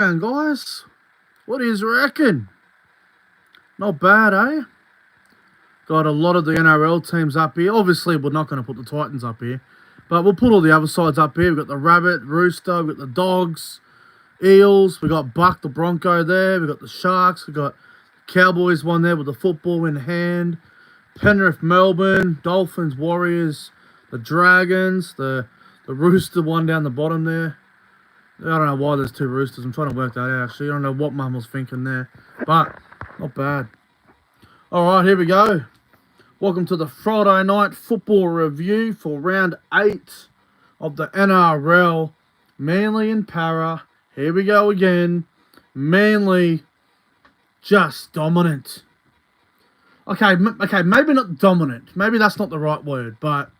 And guys, what do you reckon? Not bad, eh? Got a lot of the NRL teams up here. Obviously, we're not going to put the Titans up here, but we'll put all the other sides up here. We've got the Rabbit, Rooster, we've got the Dogs, Eels, we've got Buck the Bronco there, we've got the Sharks, we've got Cowboys one there with the football in hand, Penrith, Melbourne, Dolphins, Warriors, the Dragons, the Rooster one down the bottom there. I don't know why there's two Roosters. I'm trying to work that out, actually. I don't know what Mum was thinking there. But, not bad. Alright, here we go. Welcome to the Friday night football review for round 8 of the NRL. Manly and Para. Here we go again. Manly, just dominant. Okay, maybe not dominant. Maybe that's not the right word. But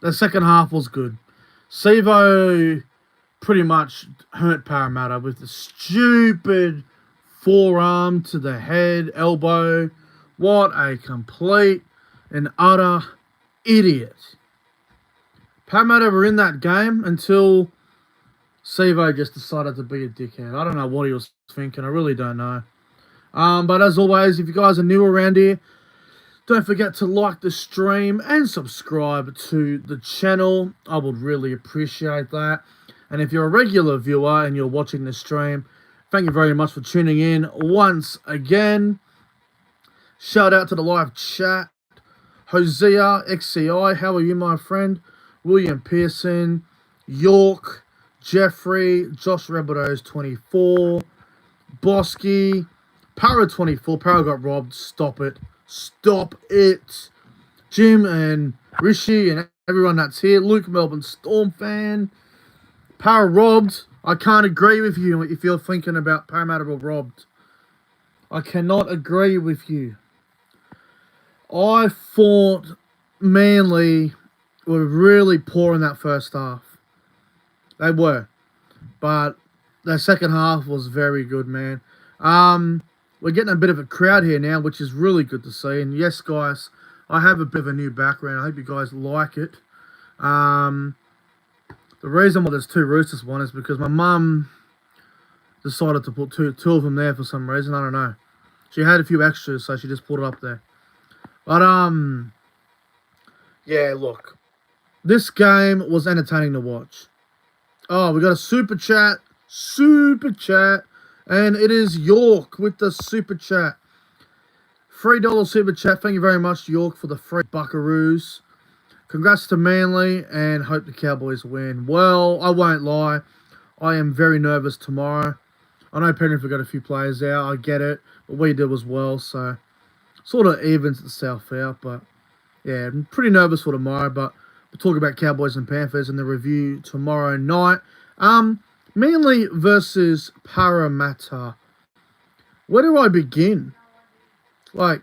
the second half was good. Sevo pretty much hurt Parramatta with the stupid forearm to the head, elbow. What a complete and utter idiot. Parramatta were in that game until Sevo just decided to be a dickhead. I don't know what he was thinking. I really don't know. But as always, if you guys are new around here, don't forget to like the stream and subscribe to the channel. I would really appreciate that. And if you're a regular viewer and you're watching the stream, thank you very much for tuning in once again. Shout out to the live chat. Hosea, XCI, how are you, my friend? William Pearson, York, Jeffrey, Josh Rabbitohs 24, Bosky, Para 24, Para got robbed, stop it. Stop it. Jim and Rishi and everyone that's here. Luke Melbourne Storm fan. Para robbed. I can't agree with you if you're thinking about Parramatta were robbed. I cannot agree with you. I thought Manly were really poor in that first half. They were. But the second half was very good, man. We're getting a bit of a crowd here now, which is really good to see. And yes, guys, I have a bit of a new background. I hope you guys like it. The reason why there's two Roosters one is because my mum decided to put two of them there for some reason. I don't know. She had a few extras, so she just put it up there. But, yeah, look. This game was entertaining to watch. Oh, we got a super chat. Super chat. And it is York with the super chat. $3 super chat. Thank you very much, York, for the free buckaroos. Congrats to Manly and hope the Cowboys win. Well, I won't lie. I am very nervous tomorrow. I know Penrith have got a few players out. I get it. But we did as well. So, sort of evens itself out. But, yeah, I'm pretty nervous for tomorrow. But we'll talk about Cowboys and Panthers in the review tomorrow night. Manly versus Parramatta. Where do I begin? Like,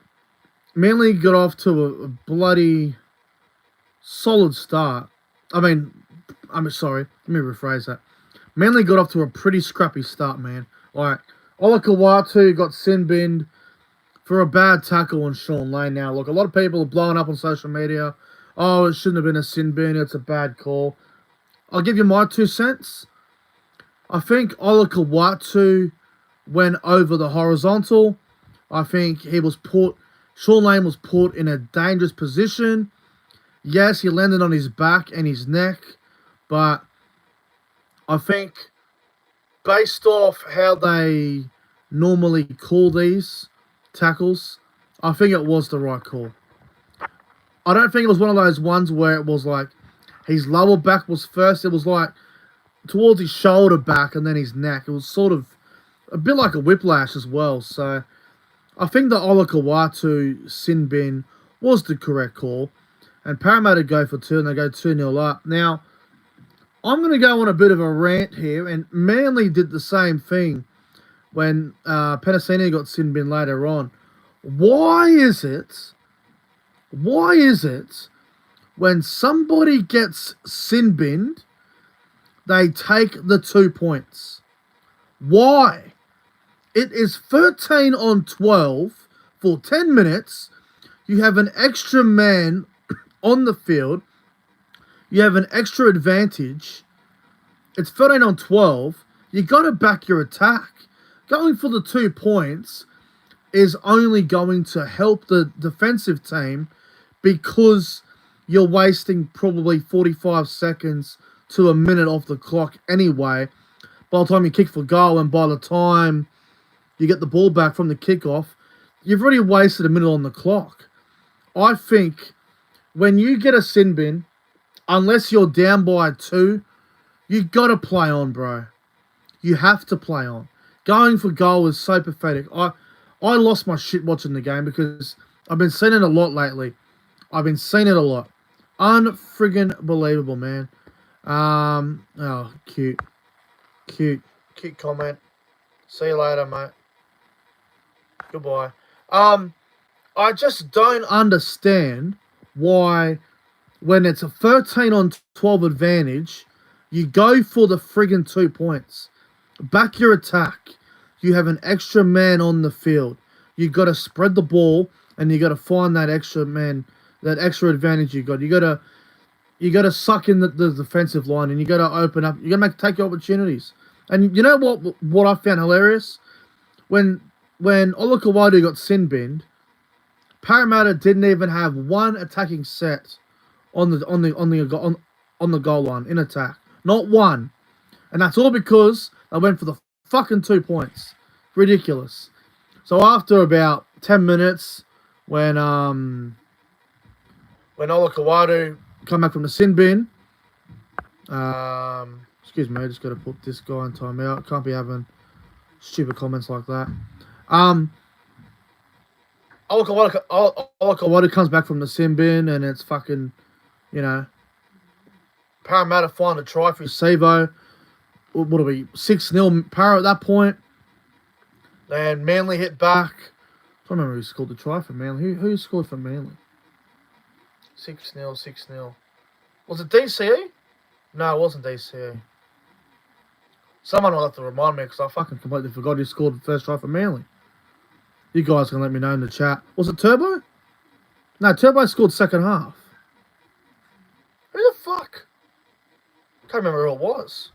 Manly got off to a bloody solid start. I'm sorry. Let me rephrase that. Manly got off to a pretty scrappy start, man. Like, Olakau'atu got sin-binned for a bad tackle on Sean Lane. Now, look, a lot of people are blowing up on social media. Oh, it shouldn't have been a sin bin. It's a bad call. I'll give you my 2 cents. I think Olakau'atu went over the horizontal. I think Sean Lane was put in a dangerous position. Yes, he landed on his back and his neck, but I think based off how they normally call these tackles, I think it was the right call. I don't think it was one of those ones where it was like his lower back was first. It was like towards his shoulder back and then his neck. It was sort of a bit like a whiplash as well. So I think the Olakau'atu sin bin was the correct call. And Parramatta go for 2 and they go 2-0 up. Now, I'm going to go on a bit of a rant here. And Manly did the same thing when Penasini got sin bin later on. Why is it when somebody gets sin binned, they take the 2 points? Why? It is 13 on 12 for 10 minutes. You have an extra man on the field. You have an extra advantage. It's 13 on 12. you got to back your attack. Going for the 2 points is only going to help the defensive team because you're wasting probably 45 seconds to a minute off the clock anyway. By the time you kick for goal and by the time you get the ball back from the kickoff, you've already wasted a minute on the clock. I think when you get a sin bin, unless you're down by 2, you got to play on, bro. You have to play on. Going for goal is so pathetic. I lost my shit watching the game because I've been seeing it a lot lately. I've been seeing it a lot. Unfriggin' believable, man. Oh, cute. Cute comment. See you later, mate. Goodbye. I just don't understand why when it's a 13-on-12 advantage, you go for the friggin' 2 points. Back your attack. You have an extra man on the field. You got to spread the ball and you got to find that extra man, that extra advantage you got. You got to suck in the defensive line and you got to open up. You got to take your opportunities. And you know what I found hilarious? When Olakawadu got sin binned, Parramatta didn't even have one attacking set on the goal line in attack. Not one. And that's all because they went for the fucking 2 points. Ridiculous. So after about 10 minutes, when Olakawadu come back from the sin bin, excuse me, I just got to put this guy in timeout. Can't be having stupid comments like that. Olakawadu comes back from the sin bin, and it's fucking, Parramatta find a try for Savo. What are we? 6-0 Para at that point. Then Manly hit back. I don't remember who scored the try for Manly. Who scored for Manly? 6-0. Was it DCE? No, it wasn't DCE. Someone will have to remind me because I fucking completely forgot who scored the first try for Manly. You guys can let me know in the chat. Was it Turbo? No, Turbo scored second half. Who the fuck? Can't remember who it was.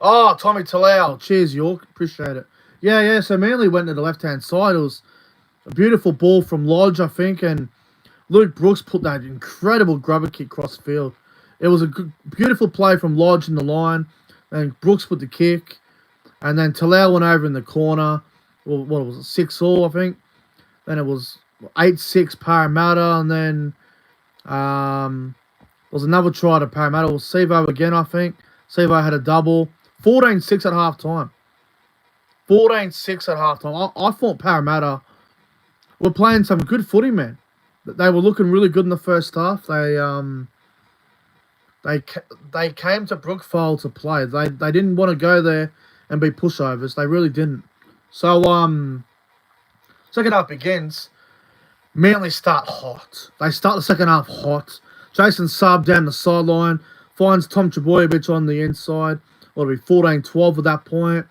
Oh, Tommy Talau. Cheers, York. Appreciate it. Yeah. So Manly went to the left-hand side. It was a beautiful ball from Lodge, I think, and Luke Brooks put that incredible grubber kick cross field. It was a beautiful play from Lodge in the line, and Brooks put the kick, and then Talau went over in the corner. Well, what was it, 6-all, I think? Then it was 8-6 Parramatta, and then there was another try to Parramatta. It was Sevo again, I think. Sevo had a double. 14-6 at halftime. 14-6 at halftime. I thought Parramatta were playing some good footy, man. They were looking really good in the first half. They came to Brookvale to play. They didn't want to go there and be pushovers. They really didn't. So second half begins. Manly start hot. They start the second half hot. Jason Saab down the sideline finds Tom Trbojevic on the inside. It'll be 14-12 at that point.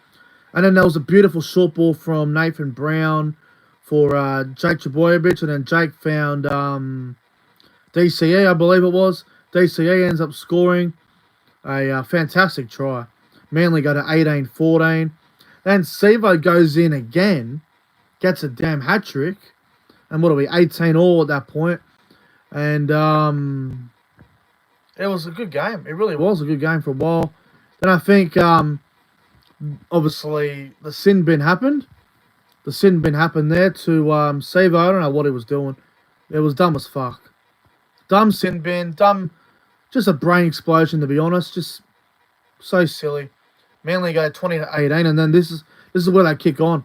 And then there was a beautiful short ball from Nathan Brown for Jake Trbojevic. And then Jake found DCE, I believe it was. DCE ends up scoring a fantastic try. Manly go to 18-14. Then Sevo goes in again, gets a damn hat-trick. And what are we, 18-all at that point. And it was a good game. It really was a good game for a while. Then I think, obviously, the sin bin happened. The sin bin happened there to Sevo. I don't know what he was doing. It was dumb as fuck. Dumb sin bin. Dumb. Just a brain explosion, to be honest. Just so silly. Manly go 20-18, and then this is where they kick on.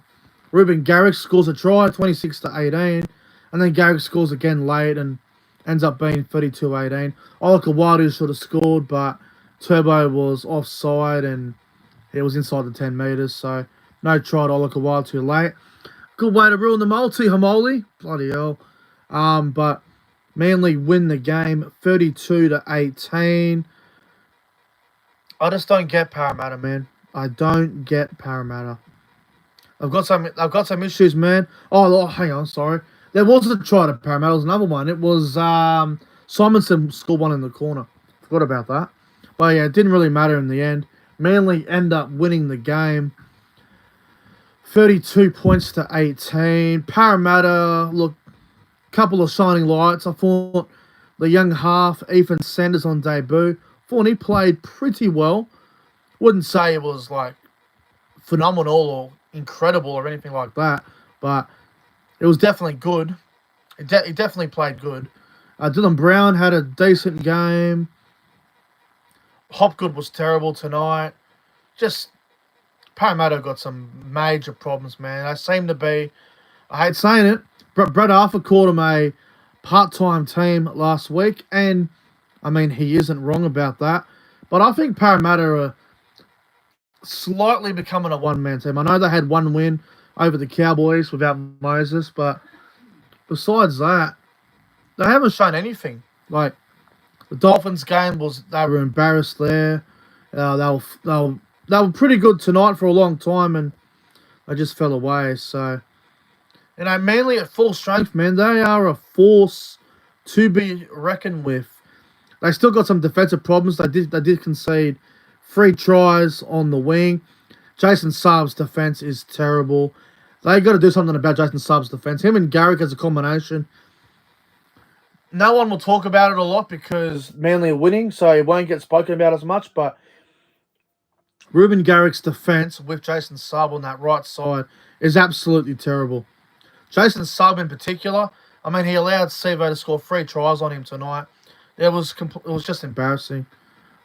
Ruben Garrick scores a try, 26-18, and then Garrick scores again late and ends up being 32-18. Olakawadu should have scored, but Turbo was offside and it was inside the 10 metres, so no try to Olakawadu too late. Good way to ruin the multi, Hamoli. Bloody hell. But Manly win the game 32-18. I just don't get Parramatta, man. I don't get Parramatta. I've got some issues, man. Oh, hang on, sorry. There wasn't a try to Parramatta. It was another one. It was Simonson scored one in the corner. Forgot about that. But yeah, it didn't really matter in the end. Manly end up winning the game 32 points to 18. Parramatta, look, couple of shining lights. I thought the young half, Ethan Sanders on debut, thought he played pretty well. Wouldn't say it was like phenomenal or incredible or anything like that, but it was definitely good. He definitely played good. Dylan Brown had a decent game. Hopgood was terrible tonight. Just Parramatta got some major problems, man. They seem to be, I hate saying it, but Brett Arthur called him a part-time team last week, and I mean, he isn't wrong about that. But I think Parramatta are slightly becoming a one-man team. I know they had one win over the Cowboys without Moses, but besides that, they haven't shown anything. Like, the Dolphins game they were embarrassed there. They were pretty good tonight for a long time, and they just fell away. So, Manly at full strength, man, they are a force to be reckoned with. They still got some defensive problems. They did concede 3 tries on the wing. Jason Saab's defense is terrible. They got to do something about Jason Saab's defense. Him and Garrick as a combination. No one will talk about it a lot because Manly are winning, so it won't get spoken about as much. But Ruben Garrick's defense with Jason Saab on that right side is absolutely terrible. Jason Saab in particular, I mean, he allowed Sevo to score 3 tries on him tonight. It was just embarrassing.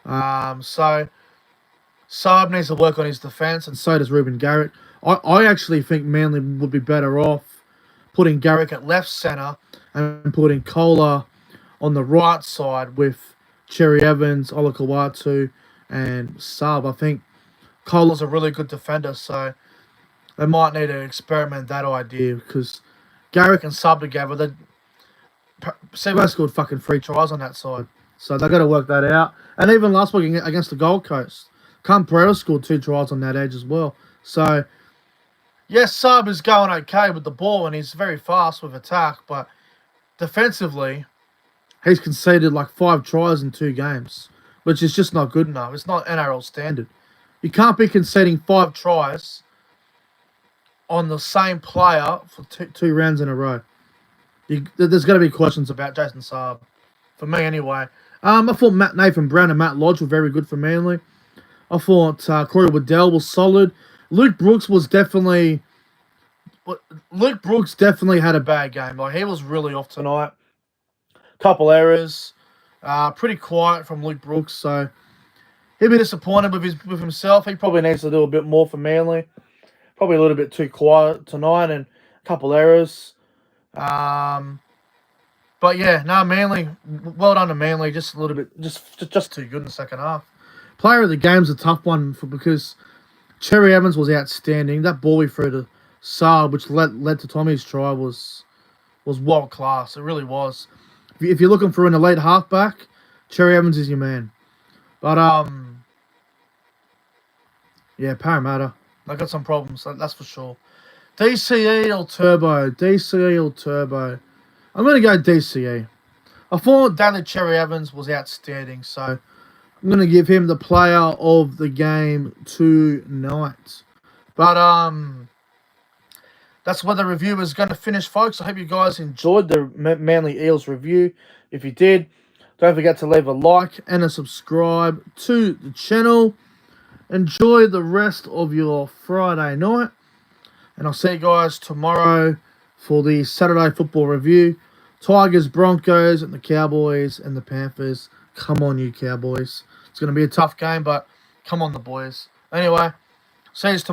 So Saab needs to work on his defense, and so does Ruben Garrick. I actually think Manly would be better off putting Garrick at left centre and putting Kohler on the right side with Cherry Evans, Olakawatu, and Saab. I think Kohler's a really good defender, so they might need to experiment that idea because Garrick and Saab together, Sevo scored fucking 3 tries on that side. So they got to work that out. And even last week against the Gold Coast, Cam Pereira scored 2 tries on that edge as well. So, yes, Saab is going okay with the ball and he's very fast with attack, but defensively, he's conceded like 5 tries in 2 games, which is just not good enough. It's not NRL standard. You can't be conceding 5 tries on the same player for two rounds in a row. There's got to be questions about Jason Saab. For me, anyway. I thought Nathan Brown and Matt Lodge were very good for Manly. I thought Corey Waddell was solid. Luke Brooks definitely had a bad game. Like, he was really off tonight. Couple errors. Pretty quiet from Luke Brooks, so he'll be disappointed with himself. He probably needs to do a bit more for Manly. Probably a little bit too quiet tonight and a couple errors. But yeah, Manly, well done to Manly. Just a little bit, just too good in the second half. Player of the game's a tough one because Cherry Evans was outstanding. That ball he threw to Saab, which led to Tommy's try, was world class. It really was. If you're looking for an elite halfback, Cherry Evans is your man. But yeah, Parramatta, they got some problems. That's for sure. DCE or Turbo? I'm going to go DCE. I thought Daly Cherry Evans was outstanding, so I'm going to give him the player of the game tonight. But that's where the review is going to finish, folks. I hope you guys enjoyed the Manly Eels review. If you did, don't forget to leave a like and a subscribe to the channel. Enjoy the rest of your Friday night. And I'll see you guys tomorrow for the Saturday football review. Tigers, Broncos, and the Cowboys and the Panthers. Come on, you Cowboys. It's going to be a tough game, but come on, the boys. Anyway, see you tomorrow.